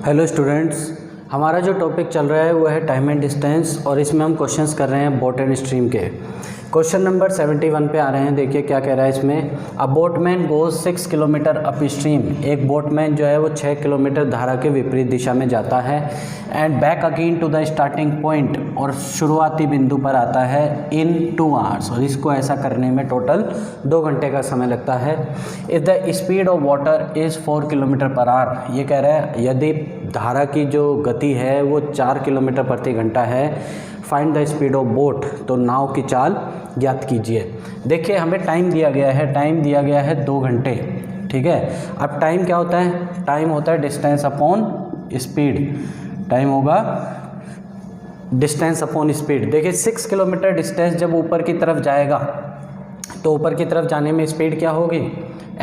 Hello students, हमारा जो topic चल रहा है वो है टाइम एंड डिस्टेंस और इसमें हम क्वेश्चंस कर रहे हैं बोट एंड स्ट्रीम के। क्वेश्चन नंबर 71 पे आ रहे हैं। देखिए क्या कह रहा है इसमें। A boatman goes 6 kilometre up stream. एक बोटमैन जो है वो 6 किलोमीटर धारा के विपरीत दिशा में जाता है and back again to the starting point, और शुरुआती बिंदु पर आता है इन 2 आवर्स, और इसको ऐसा करने में टोटल 2 घंटे का समय लगता है। If the speed of water is 4 kilometre per our, ये कह रहा है यदि धारा की जो गति है वो 4 किलोमीटर प्रति घंटा है, find the speed of boat, तो नाव की चाल ज्ञात कीजिए। देखिए हमें टाइम दिया गया है, टाइम दिया गया है 2 घंटे, ठीक है। अब टाइम क्या होता है? टाइम होता है डिस्टेंस अपॉन स्पीड। टाइम होगा डिस्टेंस अपॉन स्पीड। देखिए 6 किलोमीटर डिस्टेंस जब ऊपर की तरफ जाएगा तो ऊपर की तरफ जाने में स्पीड क्या होगी?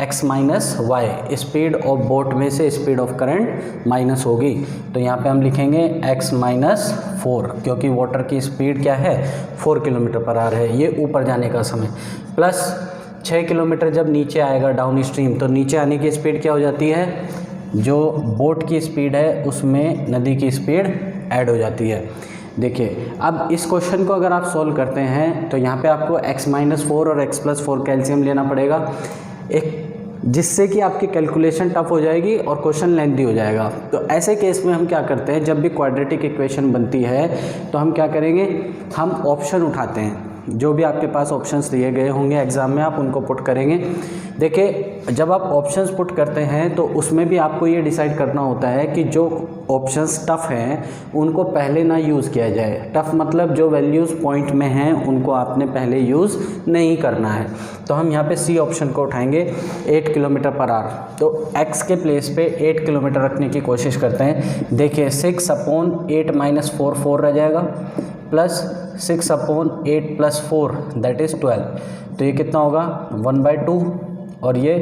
x minus y. Speed of boat में से स्पीड ऑफ करंट माइनस होगी, तो यहाँ पे हम लिखेंगे x माइनस 4, क्योंकि वाटर की स्पीड क्या है? 4 किलोमीटर पर आवर है, ये ऊपर जाने का समय। प्लस 6 किलोमीटर जब नीचे आएगा डाउन स्ट्रीम, तो नीचे आने की स्पीड क्या हो जाती है? जो बोट की स्पीड है उसमें नदी की स्पीड ऐड हो जाती है। देखिए अब इस क्वेश्चन को अगर आप सॉल्व करते हैं तो यहाँ पे आपको x माइनस 4 और x प्लस 4 कैल्शियम लेना पड़ेगा, एक जिससे कि आपकी कैलकुलेशन टफ हो जाएगी और क्वेश्चन लेंथी हो जाएगा। तो ऐसे केस में हम क्या करते हैं, जब भी क्वाड्रेटिक इक्वेशन बनती है तो हम क्या करेंगे, हम ऑप्शन उठाते हैं। जो भी आपके पास ऑप्शंस दिए गए होंगे एग्ज़ाम में आप उनको पुट करेंगे। देखिए जब आप ऑप्शंस पुट करते हैं तो उसमें भी आपको ये डिसाइड करना होता है कि जो ऑप्शंस टफ़ हैं उनको पहले ना यूज़ किया जाए। टफ़ मतलब जो वैल्यूज़ पॉइंट में हैं उनको आपने पहले यूज़ नहीं करना है। तो हम यहाँ पे सी ऑप्शन को उठाएंगे 8 किलोमीटर पर आवर, तो x के प्लेस पे 8 किलोमीटर रखने की कोशिश करते हैं। देखिए 6 अपॉन 8 माइनस 4 4 रह जाएगा, plus 6 upon 8 plus 4 that is 12, तो ये कितना होगा 1/2, और ये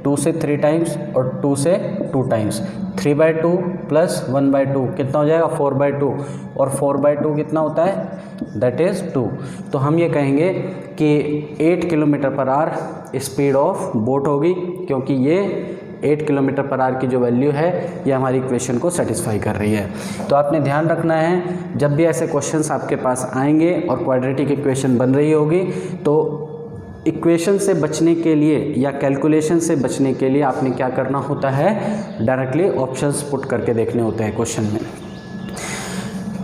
2 से 3 टाइम्स और 2 से 2 टाइम्स, 3/2 प्लस 1/2 कितना हो जाएगा 4/2, और 4/2 कितना होता है? That is 2। तो हम ये कहेंगे कि 8 kilometre per our speed of boat होगी, क्योंकि ये 8 किलोमीटर पर आवर की जो वैल्यू है ये हमारी इक्वेशन को सेटिस्फाई कर रही है। तो आपने ध्यान रखना है जब भी ऐसे क्वेश्चंस आपके पास आएंगे और क्वाड्रेटिक इक्वेशन बन रही होगी तो इक्वेशन से बचने के लिए या कैलकुलेशन से बचने के लिए आपने क्या करना होता है, डायरेक्टली ऑप्शंस पुट करके देखने होते हैं क्वेश्चन में।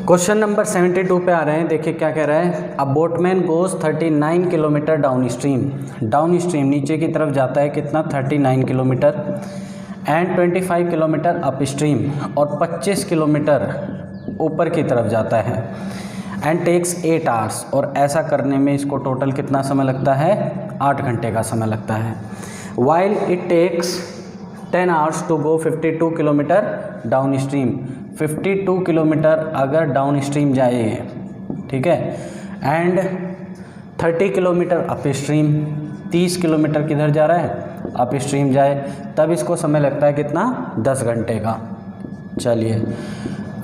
क्वेश्चन नंबर 72 पे आ रहे हैं। देखिए क्या कह रहा है। A boatman goes 39 kilometre down stream. Downstream नीचे की तरफ जाता है कितना? 39 kilometre, and 25 kilometre up stream, और 25 किलोमीटर ऊपर की तरफ जाता है, एंड टेक्स 8 आवर्स, और ऐसा करने में इसको टोटल कितना समय लगता है? 8 घंटे का समय लगता है। While it takes 10 hours to go 52 kilometre down stream. 52 kilometre अगर डाउन स्ट्रीम जाए, ठीक है, and 30 kilometre up stream, 30 kilometre किधर जा रहा है? अप स्ट्रीम जाए, तब इसको समय लगता है कितना? 10 घंटे का। चलिए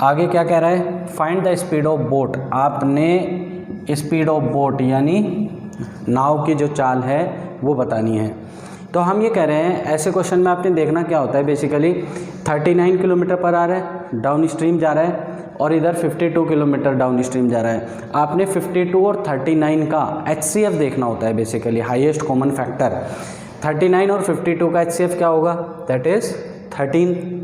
आगे क्या कह रहा है। Find the speed of boat. आपने स्पीड ऑफ बोट यानी नाव की जो चाल है वो बतानी है। तो हम ये कह रहे हैं ऐसे क्वेश्चन में आपने देखना क्या होता है, बेसिकली 39 किलोमीटर पर आ रहा है, डाउन स्ट्रीम जा रहा है, और इधर 52 किलोमीटर डाउन स्ट्रीम जा रहा है। आपने 52 और 39 का HCF देखना होता है, बेसिकली हाईएस्ट कॉमन फैक्टर। 39 और 52 का HCF क्या होगा? That is 13।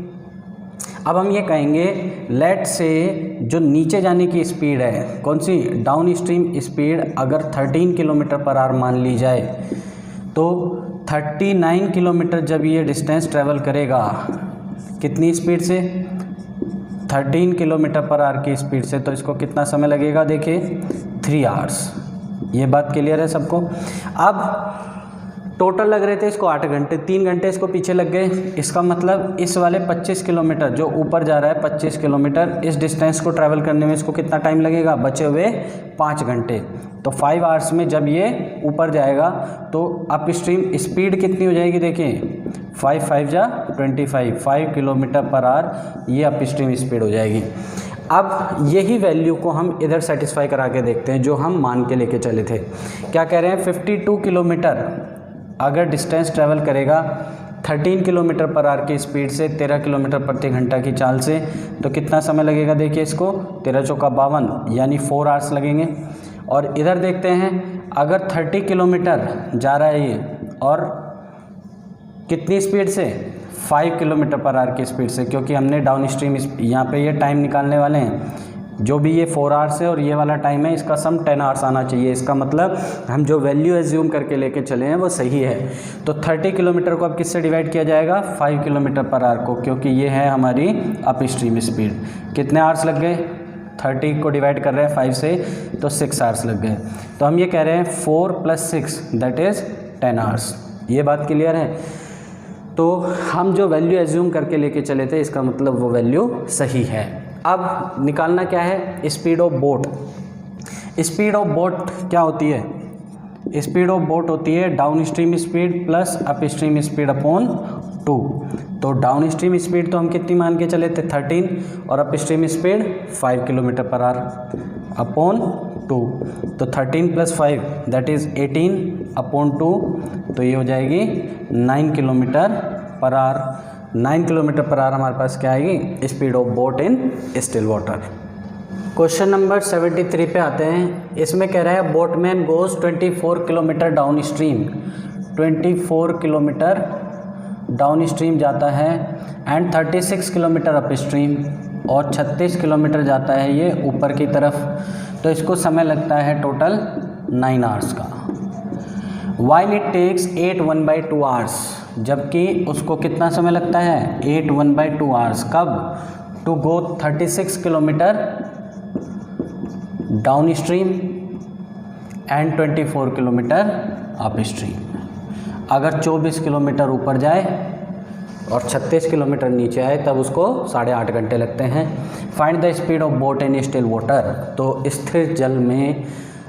अब हम ये कहेंगे लेट से जो नीचे जाने की स्पीड है, कौन सी? डाउन स्ट्रीम स्पीड अगर 13 किलोमीटर पर आवर मान ली जाए, तो 39 किलोमीटर जब ये डिस्टेंस ट्रैवल करेगा कितनी स्पीड से? 13 किलोमीटर पर आवर की स्पीड से, तो इसको कितना समय लगेगा? देखिए 3 आवर्स। ये बात क्लियर है सबको? अब टोटल लग रहे थे इसको 8 घंटे, 3 घंटे इसको पीछे लग गए। इसका मतलब इस वाले 25 किलोमीटर जो ऊपर जा रहा है 25 किलोमीटर, इस डिस्टेंस को ट्रैवल करने में इसको कितना टाइम लगेगा? बचे हुए 5 घंटे। तो 5 आवर्स में जब ये ऊपर जाएगा तो अप स्ट्रीम स्पीड कितनी हो जाएगी? देखिए 5 5 जा 25, 5 किलोमीटर पर आवर ये अप स्ट्रीम स्पीड हो जाएगी। अब यही वैल्यू को हम इधर सेटिस्फाई करा के देखते हैं जो हम मान के लेके चले थे। क्या कह रहे हैं? 52 किलोमीटर अगर डिस्टेंस ट्रैवल करेगा 13 किलोमीटर पर आवर की स्पीड से 13 किलोमीटर प्रति घंटा की चाल से, तो कितना समय लगेगा देखिए इसको, 13 चौका 52 यानी 4 आवर्स लगेंगे। और इधर देखते हैं अगर 30 किलोमीटर जा रहा है ये और कितनी स्पीड से, 5 किलोमीटर पर आवर की स्पीड से, क्योंकि हमने डाउन स्ट्रीम यहाँ पे ये टाइम निकालने वाले हैं। जो भी ये 4 आवर्स है और ये वाला टाइम है इसका सम 10 आवर्स आना चाहिए। इसका मतलब हम जो वैल्यू एज्यूम करके लेके चले हैं वो सही है। तो 30 किलोमीटर को अब किससे डिवाइड किया जाएगा, 5 किलोमीटर पर आवर को, क्योंकि ये है हमारी अप स्ट्रीम स्पीड। कितने आवर्स लग गए, 30 को डिवाइड कर रहे हैं 5 से तो 6 आवर्स लग गए। तो हम ये कह रहे हैं 4 + 6 दैट इज़ 10 आवर्स। ये बात क्लियर है। तो हम जो वैल्यू एज्यूम करके लेके चले थे इसका मतलब वो वैल्यू सही है। अब निकालना क्या है, speed of boat. Speed of boat क्या होती है, स्पीड ऑफ बोट होती है down stream speed plus up stream speed upon 2। तो डाउन स्ट्रीम स्पीड तो हम कितनी मान के चले थे 13 और up stream speed 5 kilometre per our upon 2। तो 13 + 5 दैट इज़ 18 अपॉन 2, तो ये हो जाएगी 9 kilometre per our. 9 kilometre per our हमारे पास क्या आएगी, speed of boat in still water. Question number 73 पे आते हैं। इसमें कह रहा है boatman goes 24 kilometre down stream, 24 kilometre down stream जाता है एंड 36 किलोमीटर अप स्ट्रीम, और 36 किलोमीटर जाता है ये ऊपर की तरफ। तो इसको समय लगता है टोटल 9 आवर्स का। वाइल इट टेक्स 8 1/2 आवर्स, जबकि उसको कितना समय लगता है 8 1/2 आवर्स। कब, to go 36 kilometre down stream and 24 kilometre up stream. अगर 24 किलोमीटर ऊपर जाए और 36 किलोमीटर नीचे आए तब उसको 8.5 घंटे लगते हैं। Find the speed of boat in still water, तो स्थिर जल में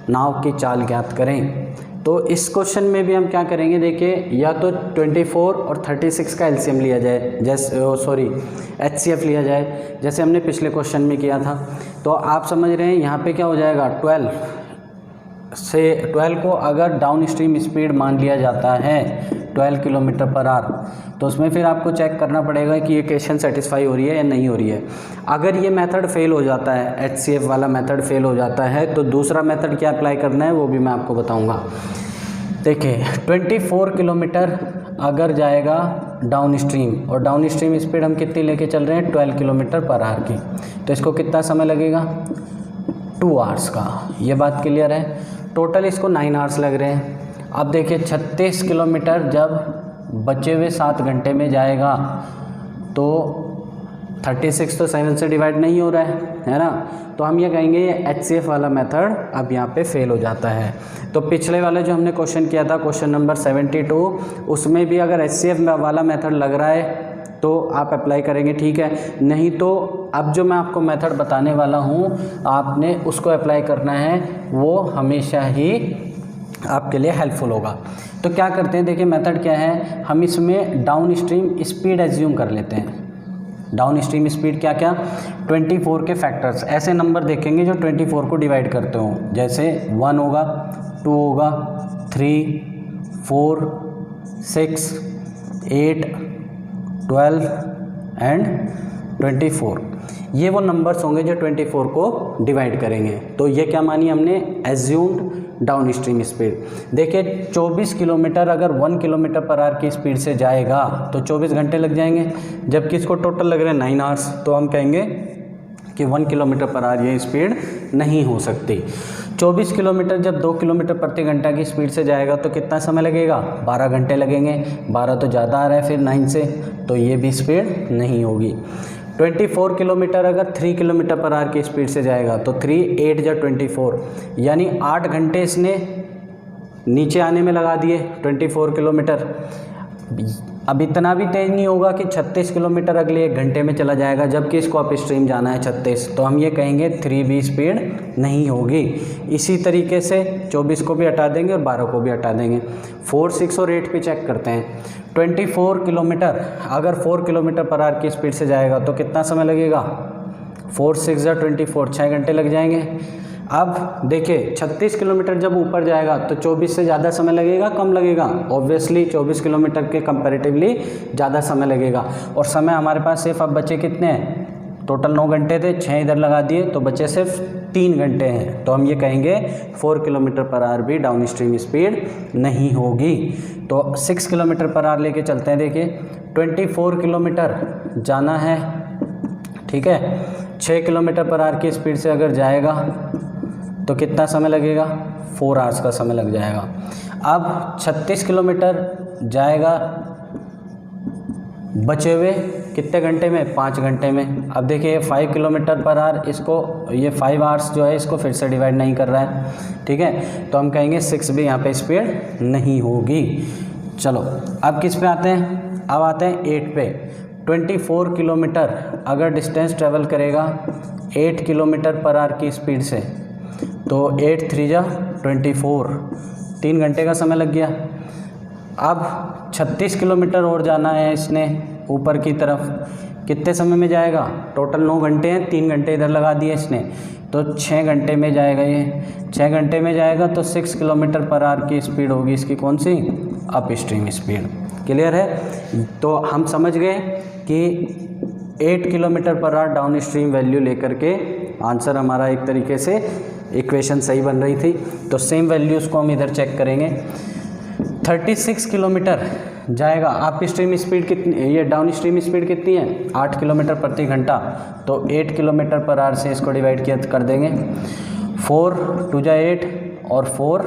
नाव की चाल ज्ञात करें। तो इस क्वेश्चन में भी हम क्या करेंगे, देखिए या तो 24 और 36 का एलसीएम लिया जाए, जैसे एचसीएफ लिया जाए जैसे हमने पिछले क्वेश्चन में किया था। तो आप समझ रहे हैं यहाँ पे क्या हो जाएगा, 12 को अगर डाउन स्ट्रीम स्पीड मान लिया जाता है 12 किलोमीटर पर आवर, तो उसमें फिर आपको चेक करना पड़ेगा कि ये इक्वेशन सेटिस्फाई हो रही है या नहीं हो रही है। अगर ये मेथड फेल हो जाता है, एचसीएफ वाला मेथड फेल हो जाता है, तो दूसरा मेथड क्या अप्लाई करना है वो भी मैं आपको बताऊंगा। देखिए 24 किलोमीटर अगर जाएगा डाउन स्ट्रीम, और डाउन स्ट्रीम स्पीड हम कितनी लेके चल रहे हैं 12 किलोमीटर पर आवर की, तो इसको कितना समय लगेगा 2 आवर्स का। ये बात क्लियर है। टोटल इसको 9 आवर्स लग रहे हैं। अब देखिए 36 किलोमीटर जब बचे हुए 7 घंटे में जाएगा तो 36 तो 7 से डिवाइड नहीं हो रहा है ना। तो हम ये कहेंगे ये एचसीएफ वाला मेथड अब यहाँ पे फेल हो जाता है। तो पिछले वाले जो हमने क्वेश्चन किया था क्वेश्चन नंबर 72, उसमें भी अगर एचसीएफ वाला मेथड लग रहा है तो आप अप्लाई करेंगे, ठीक है। नहीं तो अब जो मैं आपको मेथड बताने वाला हूँ आपने उसको अप्लाई करना है, वो हमेशा ही आपके लिए हेल्पफुल होगा। तो क्या करते हैं, देखिए मेथड क्या है, हम इसमें डाउन स्ट्रीम स्पीड एज्यूम कर लेते हैं। डाउन स्ट्रीम स्पीड क्या क्या, 24 के फैक्टर्स, ऐसे नंबर देखेंगे जो 24 को डिवाइड करते हो, जैसे 1 होगा, 2 होगा, 3, 4, 6, 8, 12 एंड 24। ये वो नंबर्स होंगे जो 24 को डिवाइड करेंगे। तो ये क्या मानी हमने, एज्यूम्ड डाउन स्ट्रीम स्पीड। देखिए 24 किलोमीटर अगर 1 किलोमीटर पर आवर की स्पीड से जाएगा तो 24 घंटे लग जाएंगे, जबकि इसको टोटल लग रहे हैं 9 आवर्स। तो हम कहेंगे कि 1 किलोमीटर पर आवर ये स्पीड नहीं हो सकती। 24 किलोमीटर जब 2 किलोमीटर प्रति घंटा की स्पीड से जाएगा तो कितना समय लगेगा, 12 घंटे लगेंगे। 12 तो ज़्यादा आ रहा है फिर 9 से, तो ये भी स्पीड नहीं होगी। 24 किलोमीटर अगर 3 किलोमीटर पर आवर की स्पीड से जाएगा तो 3 8 या 24 यानी 8 घंटे इसने नीचे आने में लगा दिए 24 किलोमीटर। अब इतना भी तेज़ नहीं होगा कि 36 किलोमीटर अगले 1 घंटे में चला जाएगा, जबकि इसको अप स्ट्रीम जाना है 36। तो हम ये कहेंगे 3B स्पीड नहीं होगी। इसी तरीके से 24 को भी हटा देंगे और 12 को भी हटा देंगे। 4, 6 और 8 पे चेक करते हैं। 24 किलोमीटर अगर 4 किलोमीटर पर आवर की स्पीड से जाएगा तो कितना समय लगेगा, 4 6 या 24, 6 घंटे लग जाएंगे। अब देखिए 36 किलोमीटर जब ऊपर जाएगा तो 24 से ज़्यादा समय लगेगा, कम लगेगा? ऑब्वियसली 24 किलोमीटर के कंपैरेटिवली ज़्यादा समय लगेगा। और समय हमारे पास सिर्फ अब बचे कितने हैं? टोटल 9 घंटे थे, 6 इधर लगा दिए तो बचे सिर्फ 3 घंटे हैं। तो हम ये कहेंगे 4 किलोमीटर पर आवर भी डाउन स्ट्रीम स्पीड नहीं होगी। तो 6 किलोमीटर पर आवर लेके चलते हैं। देखिए 24 किलोमीटर जाना है, ठीक है। 6 किलोमीटर पर आवर की स्पीड से अगर जाएगा तो कितना समय लगेगा? 4 आवर्स का समय लग जाएगा। अब 36 किलोमीटर जाएगा बचे हुए कितने घंटे में? 5 घंटे में। अब देखिए 5 किलोमीटर पर आवर, इसको ये 5 आवर्स जो है इसको फिर से डिवाइड नहीं कर रहा है, ठीक है। तो हम कहेंगे 6 भी यहाँ पे स्पीड नहीं होगी। चलो अब किस पे आते हैं? अब आते हैं 8 पे। 24 किलोमीटर अगर डिस्टेंस ट्रेवल करेगा 8 किलोमीटर पर आवर की स्पीड से, तो 8 3 जा 24, 3 घंटे का समय लग गया। अब 36 किलोमीटर और जाना है इसने ऊपर की तरफ, कितने समय में जाएगा? टोटल 9 घंटे हैं, 3 घंटे इधर लगा दिए इसने, तो 6 घंटे में जाएगा। ये 6 घंटे में जाएगा तो 6 किलोमीटर पर आवर की स्पीड होगी इसकी, कौन सी? Upstream speed. क्लियर है? तो हम समझ गए कि 8 kilometre per our down stream value लेकर के आंसर हमारा एक तरीके से इक्वेशन सही बन रही थी। तो सेम वैल्यूज़ को हम इधर चेक करेंगे। 36 किलोमीटर जाएगा, अप स्ट्रीम स्पीड कितनी, ये डाउन स्ट्रीम स्पीड कितनी है? 8 किलोमीटर प्रति घंटा। तो 8 किलोमीटर पर आवर से इसको डिवाइड किया कर देंगे। 4 2 जा 8 और 4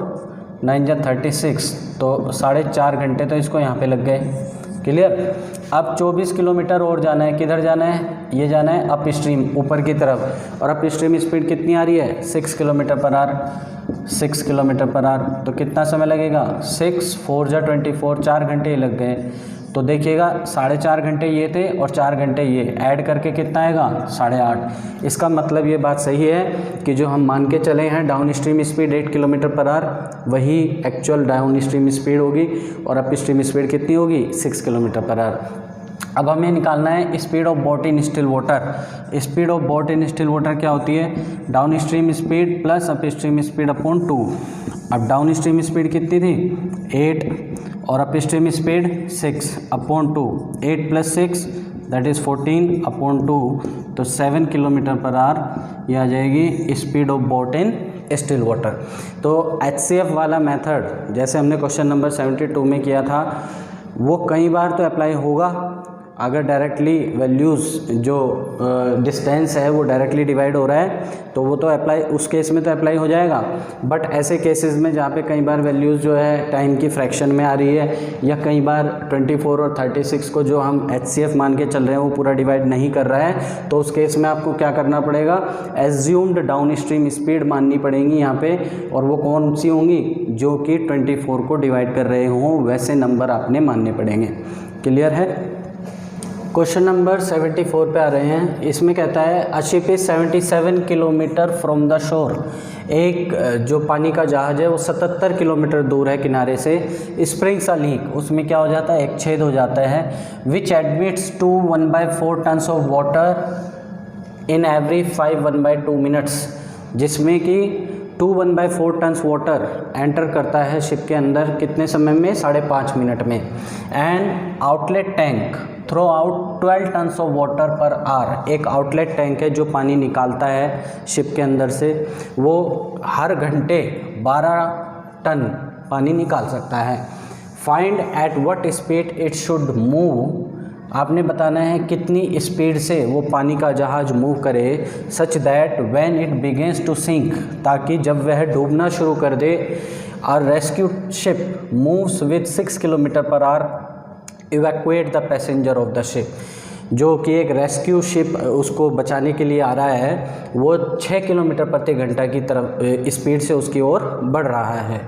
9 जा 36, तो 4.5 घंटे तो इसको यहाँ पे लग गए। क्लियर? अब 24 किलोमीटर और जाना है। किधर जाना है? ये जाना है अप स्ट्रीम, ऊपर की तरफ। और अप स्ट्रीम स्पीड कितनी आ रही है? 6 kilometre per our. 6 kilometre per our तो कितना समय लगेगा? 6 4 जा 24, 4 घंटे ही लग गए। तो देखिएगा 4.5 घंटे ये थे और 4 घंटे ये, ऐड करके कितना आएगा? 8.5। इसका मतलब ये बात सही है कि जो हम मान के चले हैं down stream speed 8 kilometre per our, वही एक्चुअल डाउन स्ट्रीम स्पीड होगी। और अप स्ट्रीम स्पीड कितनी होगी? 6 किलोमीटर पर आवर। अब हमें निकालना है speed of boat in still water. Speed of boat in still water क्या होती है? Down stream speed plus up stream speed upon 2। अब डाउन स्ट्रीम स्पीड कितनी थी? 8 और up stream speed 6 upon 2। 8 + 6 that is 14 upon 2, तो 7 किलोमीटर पर आवर ये आ जाएगी speed of boat in still water. तो HCF वाला मेथड जैसे हमने क्वेश्चन नंबर 72 में किया था, वो कई बार तो अप्लाई होगा अगर डायरेक्टली वैल्यूज़ जो डिस्टेंस है वो डायरेक्टली डिवाइड हो रहा है, तो वो तो अप्लाई, उस केस में तो अप्लाई हो जाएगा। बट ऐसे केसेस में जहाँ पे कई बार वैल्यूज़ जो है टाइम की फ्रैक्शन में आ रही है, या कई बार 24 और 36 को जो हम HCF मान के चल रहे हैं वो पूरा डिवाइड नहीं कर रहा है, तो उस केस में आपको क्या करना पड़ेगा? एज्यूम्ड डाउन स्ट्रीम स्पीड माननी पड़ेगी यहाँ पे, और वो कौन सी होंगी? जो कि 24 को डिवाइड कर रहे हों वैसे नंबर आपने मानने पड़ेंगे। क्लियर है? क्वेश्चन नंबर 74 पे आ रहे हैं। इसमें कहता है a ship is 77 kilometre from the shore. एक जो पानी का जहाज है वो 77 किलोमीटर दूर है किनारे से। स्प्रिंग्स अ लीक, उसमें क्या हो जाता है? एक छेद हो जाता है। Which admits two 1/4 tons of water in every 5 1/2 minutes, जिसमें कि 2 1/4 टन्स वाटर एंटर करता है शिप के अंदर कितने समय में? 5.5 मिनट में। And outlet tank throw out 12 tons of water per hour. एक आउटलेट टैंक है जो पानी निकालता है शिप के अंदर से, वो हर घंटे 12 टन पानी निकाल सकता है। Find at what speed it should move. आपने बताना है कितनी स्पीड से वो पानी का जहाज मूव करे, such that when it begins to sink, ताकि जब वह डूबना शुरू कर दे, और rescue ship moves with 6 kilometre per hour evacuate the passenger of the ship. जो कि एक रेस्क्यू शिप उसको बचाने के लिए आ रहा है, वो 6 किलोमीटर प्रति घंटा की तरफ स्पीड से उसकी ओर बढ़ रहा है।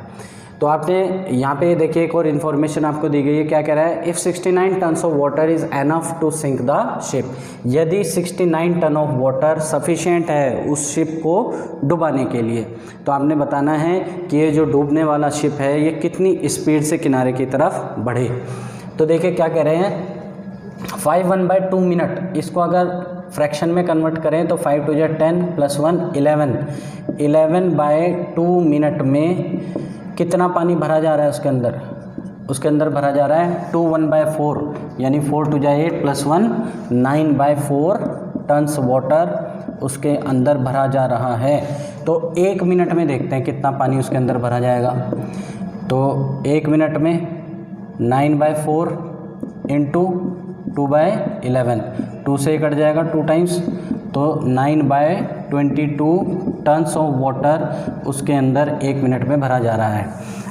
तो आपने यहाँ पे देखिए एक और इन्फॉर्मेशन आपको दी गई है। क्या कह रहा है? If 69 tons of water is enough to sink the ship. यदि 69 टन ऑफ वाटर सफिशिएंट है उस शिप को डुबाने के लिए, तो आपने बताना है कि ये जो डूबने वाला शिप है ये कितनी स्पीड से किनारे की तरफ बढ़े। तो देखिए क्या कह रहे हैं, 5 1/2 मिनट, इसको अगर फ्रैक्शन में कन्वर्ट करें तो 5 2 10 + 1 11, 11/2 मिनट में कितना पानी भरा जा रहा है उसके अंदर भरा जा रहा है 2 1/4, यानी 4 2 8 + 1 9/4 टन्स वाटर उसके अंदर भरा जा रहा है। तो 1 मिनट में देखते हैं कितना पानी उसके अंदर भरा जाएगा। तो 1 मिनट में 9/4 × 2/11, 2 से कट जाएगा 2 टाइम्स, तो 9/22 टन्स ऑफ वाटर उसके अंदर 1 मिनट में भरा जा रहा है।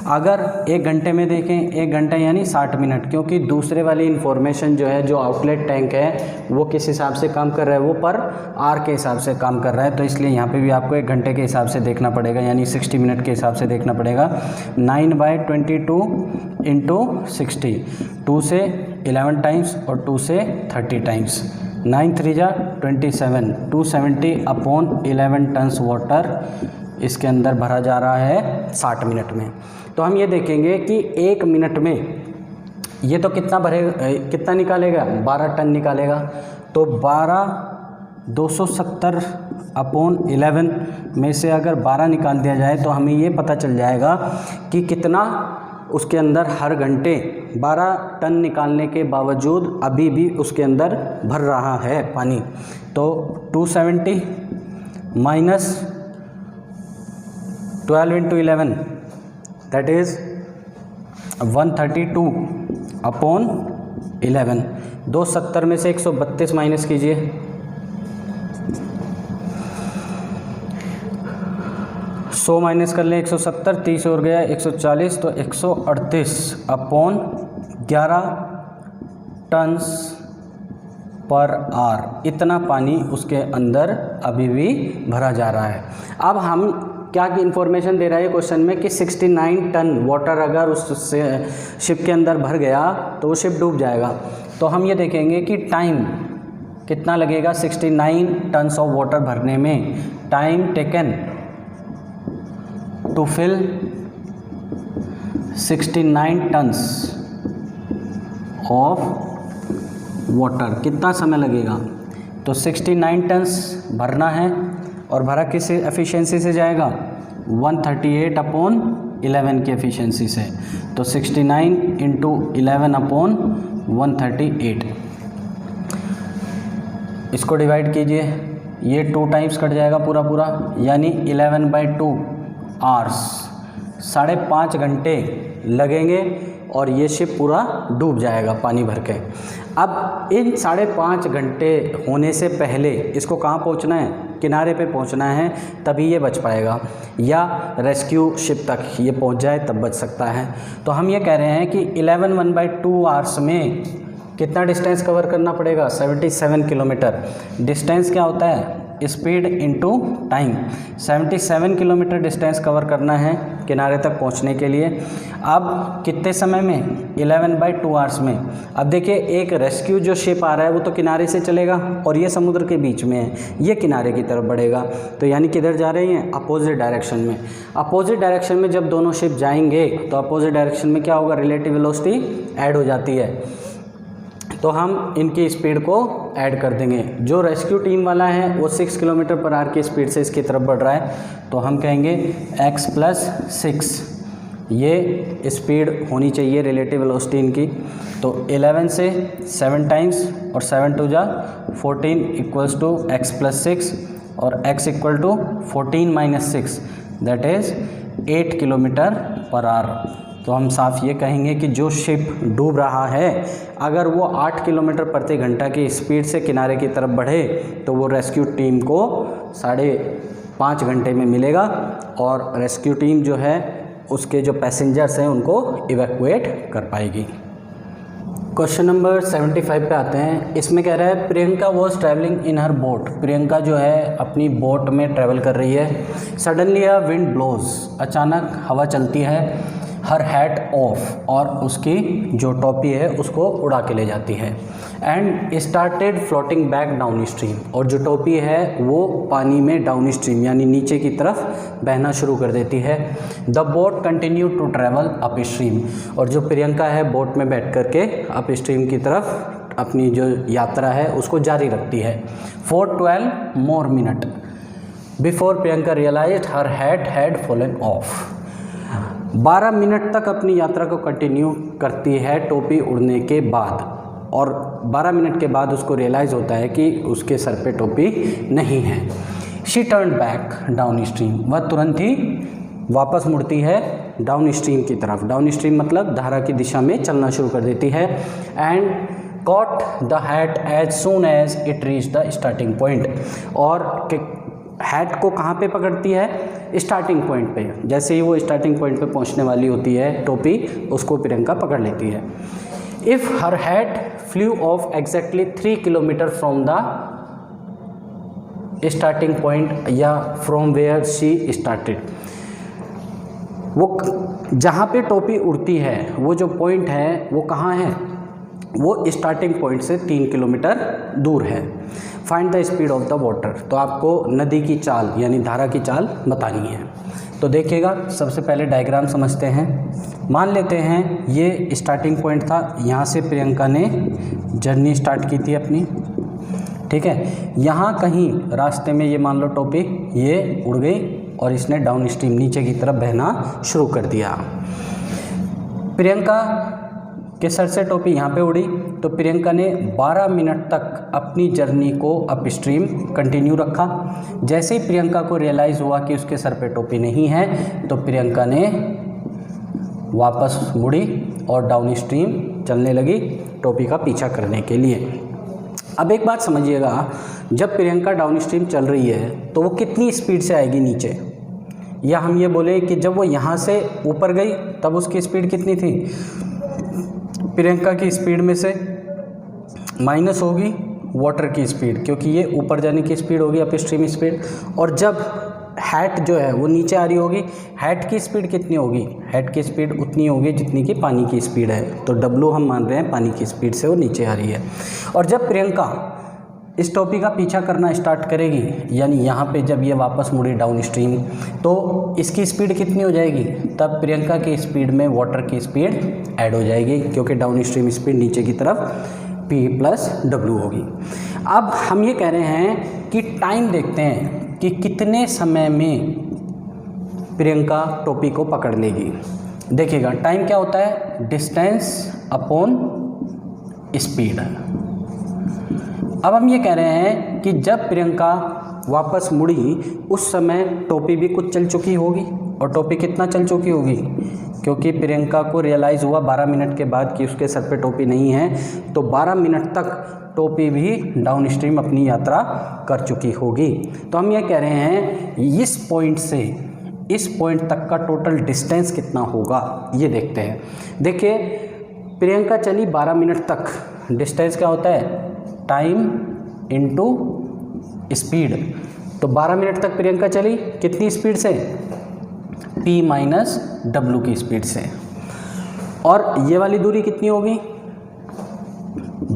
अगर 1 घंटे में देखें, 1 घंटा यानी 60 मिनट, क्योंकि दूसरे वाली इन्फॉर्मेशन जो है, जो आउटलेट टैंक है वो किस हिसाब से काम कर रहा है, वो पर आर के हिसाब से काम कर रहा है। तो इसलिए यहाँ पे भी आपको 1 घंटे के हिसाब से देखना पड़ेगा, यानी 60 मिनट के हिसाब से देखना पड़ेगा। 9/22 × 60, 2 से 11 टाइम्स और 2 से 30 टाइम्स, 9 3 27, 270/11 टन्स वाटर इसके अंदर भरा जा रहा है 60 मिनट में। तो हम ये देखेंगे कि 1 मिनट में ये तो कितना निकालेगा, 12 टन निकालेगा। तो 270/11 में से अगर 12 निकाल दिया जाए तो हमें ये पता चल जाएगा कि कितना उसके अंदर हर घंटे 12 टन निकालने के बावजूद अभी भी उसके अंदर भर रहा है पानी। तो 270 माइनस 12 × 11, दैट इज़ 132/11। 270 में से 132 माइनस कीजिए, 100 माइनस कर लें 170, 30 और गया 140, तो 138/11 टन्स पर आवर इतना पानी उसके अंदर अभी भी भरा जा रहा है। अब हम क्या की इन्फॉर्मेशन दे रहा है क्वेश्चन में कि 69 टन वाटर अगर उस शिप के अंदर भर गया तो वो शिप डूब जाएगा। तो हम ये देखेंगे कि टाइम कितना लगेगा 69 टन्स ऑफ वाटर भरने में। Time taken to fill 69 tons of water, कितना समय लगेगा। तो 69 टन्स भरना है और भरा किस एफिशिएंसी से जाएगा, 138/11 की एफिशिएंसी से। तो 69 × 11/138, इसको डिवाइड कीजिए, ये 2 टाइम्स कट जाएगा पूरा, यानी 11/2 आवर्स, 5.5 घंटे लगेंगे और ये शिप पूरा डूब जाएगा पानी भर के। अब इन 5.5 घंटे होने से पहले इसको कहाँ पहुँचना है, किनारे पे पहुँचना है, तभी ये बच पाएगा, या रेस्क्यू शिप तक ये पहुँच जाए तब बच सकता है। तो हम ये कह रहे हैं कि 11/1/2 आवर्स में कितना डिस्टेंस कवर करना पड़ेगा, 77 किलोमीटर। डिस्टेंस क्या होता है, speed into time. 77 kilometre distance cover करना है किनारे तक पहुंचने के लिए। अब कितने समय में, 11/2 आवर्स में। अब देखिए एक रेस्क्यू जो शिप आ रहा है वो तो किनारे से चलेगा और ये समुद्र के बीच में है, ये किनारे की तरफ बढ़ेगा। तो यानी किधर जा रही हैं, अपोजिट डायरेक्शन में। अपोजिट डायरेक्शन में जब दोनों शिप जाएंगे तो अपोजिट डायरेक्शन में क्या होगा, रिलेटिव वेलोसिटी ऐड हो जाती है। तो हम इनकी स्पीड को ऐड कर देंगे। जो रेस्क्यू टीम वाला है वो 6 किलोमीटर पर आवर की स्पीड से इसकी तरफ बढ़ रहा है, तो हम कहेंगे x + 6 ये स्पीड होनी चाहिए रिलेटिव वेलोसिटी इनकी। तो 11 से 7 टाइम्स और 7 2 14 = x + 6 और x = 14 - 6 that is 8 kilometre per our. तो हम साफ ये कहेंगे कि जो शिप डूब रहा है अगर वो 8 किलोमीटर प्रति घंटा की स्पीड से किनारे की तरफ बढ़े तो वो रेस्क्यू टीम को 5.5 घंटे में मिलेगा और रेस्क्यू टीम जो है उसके जो पैसेंजर्स हैं उनको इवैक्यूएट कर पाएगी। क्वेश्चन नंबर 75 पे आते हैं। इसमें कह रहा है Priyanka was travelling in her boat. Priyanka जो है अपनी बोट में ट्रैवल कर रही है। सडनली अ विंड ब्लोज, अचानक हवा चलती है। हर हैट ऑफ, और उसकी जो टोपी है उसको उड़ा के ले जाती है। And started floating back down stream, और जो टोपी है वो पानी में डाउन स्ट्रीम यानी नीचे की तरफ बहना शुरू कर देती है। The boat continue to travel up stream, और जो प्रियंका है बोट में बैठ करके अप स्ट्रीम की तरफ अपनी जो यात्रा है उसको जारी रखती है। For 12 more minutes before Priyanka realised her hat had fallen off. 12 minute तक अपनी यात्रा को कंटिन्यू करती है टोपी उड़ने के बाद, और 12 मिनट के बाद उसको रियलाइज़ होता है कि उसके सर पे टोपी नहीं है। She turn back down stream, वह तुरंत ही वापस मुड़ती है डाउन स्ट्रीम की तरफ। डाउन स्ट्रीम मतलब धारा की दिशा में चलना शुरू कर देती है। And caught the hat as soon as it reach the starting point, और हैट को कहाँ पे पकड़ती है? स्टार्टिंग पॉइंट पे। जैसे ही वो स्टार्टिंग पॉइंट पे पहुँचने वाली होती है टोपी, उसको प्रियंका पकड़ लेती है। If her hat flew off exactly 3 kilometre from the starting point या फ्रॉम वेयर शी स्टार्टेड, वो जहाँ पे टोपी उड़ती है वो जो पॉइंट है वो कहाँ है? वो स्टार्टिंग पॉइंट से 3 किलोमीटर दूर है। Find the speed of the water, तो आपको नदी की चाल यानी धारा की चाल बतानी है। तो देखिएगा, सबसे पहले डायग्राम समझते हैं। मान लेते हैं ये स्टार्टिंग पॉइंट था, यहाँ से प्रियंका ने जर्नी स्टार्ट की थी अपनी, ठीक है। यहाँ कहीं रास्ते में ये मान लो टोपी ये उड़ गई और इसने डाउन स्ट्रीम नीचे की तरफ बहना शुरू कर दिया। प्रियंका के सर से टोपी यहाँ पे उड़ी, तो प्रियंका ने 12 मिनट तक अपनी जर्नी को अप स्ट्रीम कंटिन्यू रखा। जैसे ही प्रियंका को रियलाइज़ हुआ कि उसके सर पे टोपी नहीं है, तो प्रियंका ने वापस मुड़ी और डाउन स्ट्रीम चलने लगी टोपी का पीछा करने के लिए। अब एक बात समझिएगा, जब प्रियंका डाउन स्ट्रीम चल रही है तो वो कितनी स्पीड से आएगी नीचे, या हम ये बोले कि जब वो यहाँ से ऊपर गई तब उसकी स्पीड कितनी थी? प्रियंका की स्पीड में से माइनस होगी वाटर की स्पीड, क्योंकि ये ऊपर जाने की स्पीड होगी अप स्ट्रीम स्पीड। और जब हैट जो है वो नीचे आ रही होगी, हैट की स्पीड कितनी होगी? हैट की स्पीड उतनी होगी जितनी कि पानी की स्पीड है। तो W हम मान रहे हैं पानी की स्पीड से वो नीचे आ रही है। और जब प्रियंका इस टोपी का पीछा करना स्टार्ट करेगी, यानी यहाँ पे जब ये वापस मुड़ी डाउन स्ट्रीम, तो इसकी स्पीड कितनी हो जाएगी? तब प्रियंका की स्पीड में वाटर की स्पीड ऐड हो जाएगी, क्योंकि डाउन स्ट्रीम स्पीड नीचे की तरफ P + W होगी। अब हम ये कह रहे हैं कि टाइम देखते हैं कि कितने समय में प्रियंका टोपी को पकड़ लेगी। देखिएगा, टाइम क्या होता है? Distance upon speed. अब हम ये कह रहे हैं कि जब प्रियंका वापस मुड़ी उस समय टोपी भी कुछ चल चुकी होगी। और टोपी कितना चल चुकी होगी? क्योंकि प्रियंका को रियलाइज़ हुआ 12 मिनट के बाद कि उसके सर पे टोपी नहीं है, तो 12 मिनट तक टोपी भी डाउन स्ट्रीम अपनी यात्रा कर चुकी होगी। तो हम ये कह रहे हैं इस पॉइंट से इस पॉइंट तक का टोटल डिस्टेंस कितना होगा, ये देखते हैं। देखिए, प्रियंका चली 12 मिनट तक। डिस्टेंस क्या होता है? Time into speed. तो 12 मिनट तक प्रियंका चली कितनी स्पीड से? P - W की स्पीड से। और ये वाली दूरी कितनी होगी?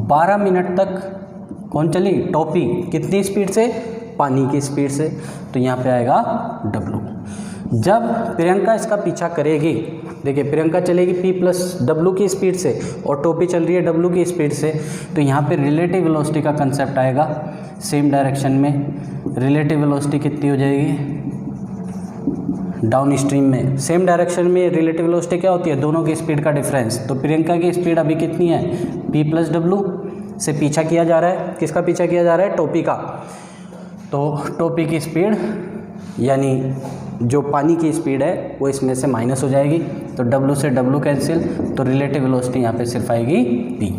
12 मिनट तक कौन चली? टोपी। कितनी स्पीड से? पानी की स्पीड से। तो यहाँ पे आएगा W। जब प्रियंका इसका पीछा करेगी, देखिए प्रियंका चलेगी P + W की स्पीड से और टोपी चल रही है W की स्पीड से, तो यहाँ पे रिलेटिव वेलोसिटी का कंसेप्ट आएगा। सेम डायरेक्शन में रिलेटिव वेलोसिटी कितनी हो जाएगी? डाउन स्ट्रीम में सेम डायरेक्शन में रिलेटिव वेलोसिटी क्या होती है? दोनों की स्पीड का डिफरेंस। तो प्रियंका की स्पीड अभी कितनी है? P + W से पीछा किया जा रहा है। किसका पीछा किया जा रहा है? टोपी का। तो टोपी की स्पीड यानी जो पानी की स्पीड है वो इसमें से माइनस हो जाएगी। तो W से W कैंसिल, तो रिलेटिव वेलोसिटी यहाँ पे सिर्फ आएगी P।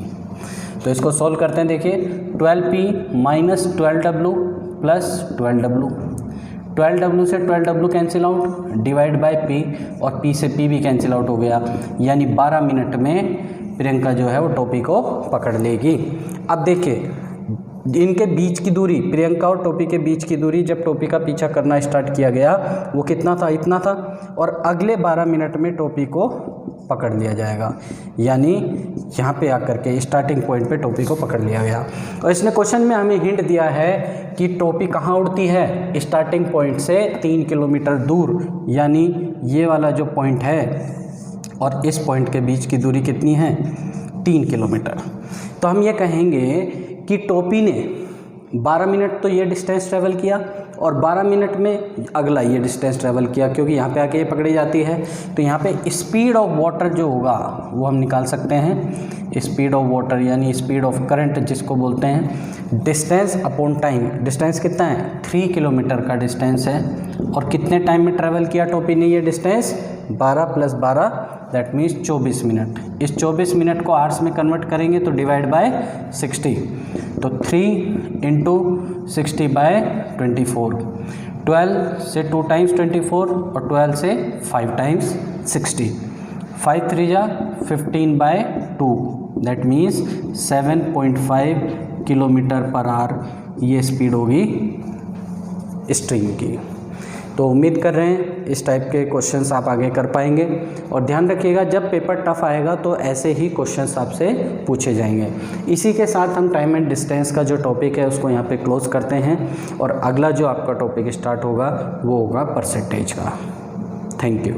तो इसको सॉल्व करते हैं। देखिए 12P - 12W + 12W। 12W से 12W cancel out, divide by P, और P से P भी कैंसिल आउट हो गया। यानी 12 मिनट में प्रियंका जो है वो टोपी को पकड़ लेगी। अब देखिए इनके बीच की दूरी, प्रियंका और टोपी के बीच की दूरी, जब टोपी का पीछा करना स्टार्ट किया गया वो कितना था? इतना था। और अगले 12 मिनट में टोपी को पकड़ लिया जाएगा, यानी यहाँ पे आकर के स्टार्टिंग पॉइंट पे टोपी को पकड़ लिया गया। और इसने क्वेश्चन में हमें हिंट दिया है कि टोपी कहाँ उड़ती है? स्टार्टिंग पॉइंट से 3 किलोमीटर दूर, यानी ये वाला जो पॉइंट है और इस पॉइंट के बीच की दूरी कितनी है? 3 किलोमीटर। तो हम ये कहेंगे कि टोपी ने 12 मिनट तो ये डिस्टेंस ट्रैवल किया और 12 मिनट में अगला ये डिस्टेंस ट्रैवल किया, क्योंकि यहाँ पे आके ये पकड़ी जाती है। तो यहाँ पे स्पीड ऑफ वाटर जो होगा वो हम निकाल सकते हैं, स्पीड ऑफ वाटर यानी स्पीड ऑफ करंट जिसको बोलते हैं। डिस्टेंस अपॉन टाइम, डिस्टेंस कितना है 3 किलोमीटर का डिस्टेंस है, और कितने टाइम में ट्रैवल किया टोपी ने ये डिस्टेंस 12 + 12 दैट मीन्स 24 मिनट। इस 24 मिनट को आवर्स में कन्वर्ट करेंगे तो डिवाइड बाय 60, तो 3 × 60/24, 12 से 2 टाइम्स 24 और 12 से 5 टाइम्स 60, 5 3 जा 15/2 that means 7.5 kilometre per our ये स्पीड होगी स्ट्रीम की। तो उम्मीद कर रहे हैं इस टाइप के क्वेश्चंस आप आगे कर पाएंगे, और ध्यान रखिएगा जब पेपर टफ आएगा तो ऐसे ही क्वेश्चंस आपसे पूछे जाएंगे। इसी के साथ हम टाइम एंड डिस्टेंस का जो टॉपिक है उसको यहाँ पे क्लोज करते हैं, और अगला जो आपका टॉपिक स्टार्ट होगा वो होगा परसेंटेज का। Thank you.